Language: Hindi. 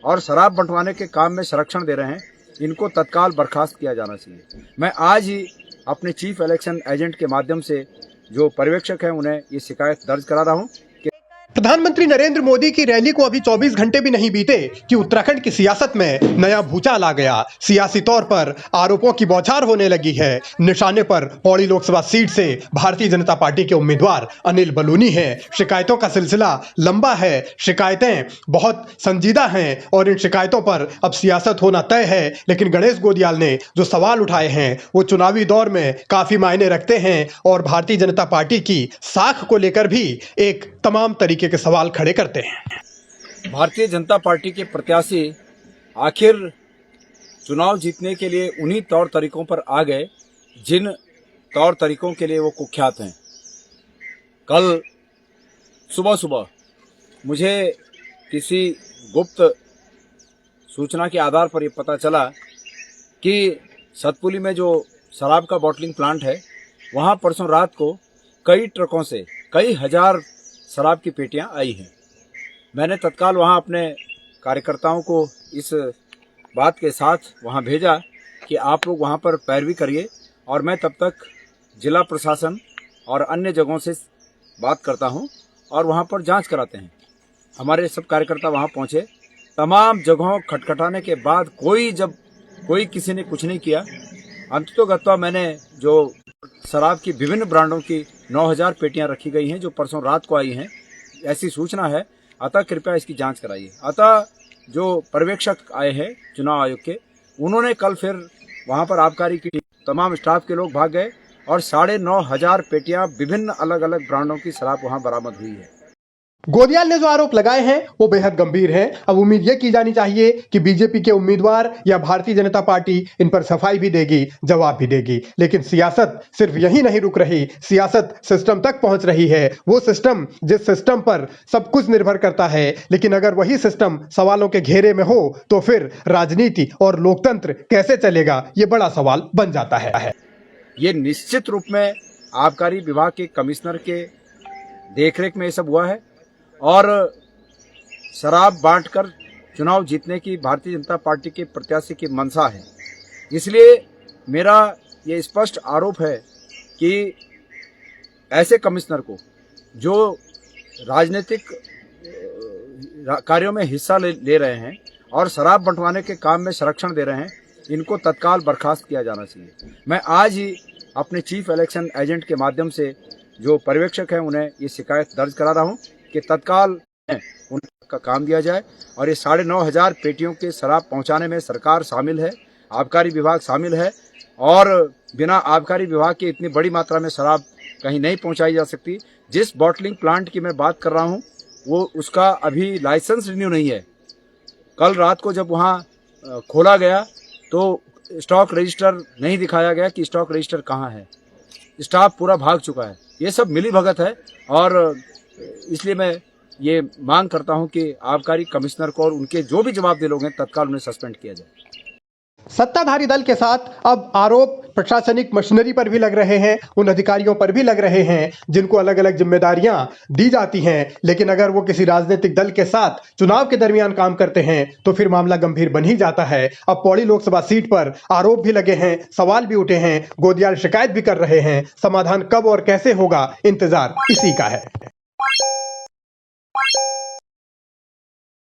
और शराब बंटवाने के काम में संरक्षण दे रहे हैं, इनको तत्काल बर्खास्त किया जाना चाहिए। मैं आज ही अपने चीफ इलेक्शन एजेंट के माध्यम से जो पर्यवेक्षक हैं उन्हें ये शिकायत दर्ज करा रहा हूँ। प्रधानमंत्री नरेंद्र मोदी की रैली को अभी 24 घंटे भी नहीं बीते कि उत्तराखंड की सियासत में नया भूचाल आ गया। सियासी तौर पर आरोपों की बौछार होने लगी है। निशाने पर पौड़ी लोकसभा सीट से भारतीय जनता पार्टी के उम्मीदवार अनिल बलूनी हैं। शिकायतों का सिलसिला लंबा है, शिकायतें बहुत संजीदा हैं और इन शिकायतों पर अब सियासत होना तय है। लेकिन गणेश गोदियाल ने जो सवाल उठाए हैं वो चुनावी दौर में काफी मायने रखते हैं और भारतीय जनता पार्टी की साख को लेकर भी एक तमाम तरीके के सवाल खड़े करते हैं। भारतीय जनता पार्टी के प्रत्याशी आखिर चुनाव जीतने के लिए उन्हीं तौर तरीकों पर आ गए जिन तौर तरीकों के लिए वो कुख्यात हैं। कल सुबह सुबह मुझे किसी गुप्त सूचना के आधार पर ये पता चला कि सतपुली में जो शराब का बॉटलिंग प्लांट है वहाँ परसों रात को कई ट्रकों से कई हजार शराब की पेटियां आई हैं। मैंने तत्काल वहां अपने कार्यकर्ताओं को इस बात के साथ वहां भेजा कि आप लोग वहां पर पैरवी करिए और मैं तब तक जिला प्रशासन और अन्य जगहों से बात करता हूं और वहां पर जांच कराते हैं। हमारे सब कार्यकर्ता वहां पहुंचे। तमाम जगहों खटखटाने के बाद कोई किसी ने कुछ नहीं किया। अंततोगत्वा मैंने जो शराब की विभिन्न ब्रांडों की 9000 पेटियां रखी गई हैं जो परसों रात को आई हैं, ऐसी सूचना है। अतः कृपया इसकी जांच कराइए। अतः जो पर्यवेक्षक आए हैं चुनाव आयोग के, उन्होंने कल फिर वहां पर आबकारी की तमाम स्टाफ के लोग भाग गए और 9500 पेटियां विभिन्न अलग अलग ब्रांडों की शराब वहां बरामद हुई है। गोदियाल ने जो आरोप लगाए हैं वो बेहद गंभीर हैं। अब उम्मीद ये की जानी चाहिए कि बीजेपी के उम्मीदवार या भारतीय जनता पार्टी इन पर सफाई भी देगी, जवाब भी देगी। लेकिन सियासत सिर्फ यही नहीं रुक रही, सियासत सिस्टम तक पहुंच रही है। वो सिस्टम जिस सिस्टम पर सब कुछ निर्भर करता है, लेकिन अगर वही सिस्टम सवालों के घेरे में हो तो फिर राजनीति और लोकतंत्र कैसे चलेगा, ये बड़ा सवाल बन जाता है। ये निश्चित रूप में आबकारी विभाग के कमिश्नर के देखरेख में ये सब हुआ है और शराब बांटकर चुनाव जीतने की भारतीय जनता पार्टी के प्रत्याशी की मंशा है। इसलिए मेरा ये स्पष्ट आरोप है कि ऐसे कमिश्नर को जो राजनीतिक कार्यों में हिस्सा ले रहे हैं और शराब बंटवाने के काम में संरक्षण दे रहे हैं, इनको तत्काल बर्खास्त किया जाना चाहिए। मैं आज ही अपने चीफ इलेक्शन एजेंट के माध्यम से जो पर्यवेक्षक हैं उन्हें ये शिकायत दर्ज करा रहा हूँ कि तत्काल उनका काम दिया जाए और ये 9500 पेटियों के शराब पहुंचाने में सरकार शामिल है, आबकारी विभाग शामिल है और बिना आबकारी विभाग के इतनी बड़ी मात्रा में शराब कहीं नहीं पहुंचाई जा सकती। जिस बॉटलिंग प्लांट की मैं बात कर रहा हूं वो उसका अभी लाइसेंस रिन्यू नहीं है। कल रात को जब वहां खोला गया तो स्टॉक रजिस्टर नहीं दिखाया गया कि स्टॉक रजिस्टर कहाँ है। स्टाफ पूरा भाग चुका है। ये सब मिली भगत है और इसलिए मैं ये मांग करता हूं कि आबकारी कमिश्नर को और उनके जो भी जवाबदेह लोग हैं तत्काल उन्हें सस्पेंड किया जाए। सत्ताधारी दल के साथ अब आरोप प्रशासनिक मशीनरी पर भी लग रहे हैं, उन अधिकारियों पर भी लग रहे हैं जिनको अलग अलग जिम्मेदारियां दी जाती हैं। लेकिन अगर वो किसी राजनीतिक दल के साथ चुनाव के दरमियान काम करते हैं तो फिर मामला गंभीर बन ही जाता है। अब पौड़ी लोकसभा सीट पर आरोप भी लगे हैं, सवाल भी उठे हैं, गोदियाल शिकायत भी कर रहे हैं। समाधान कब और कैसे होगा, इंतजार इसी का है।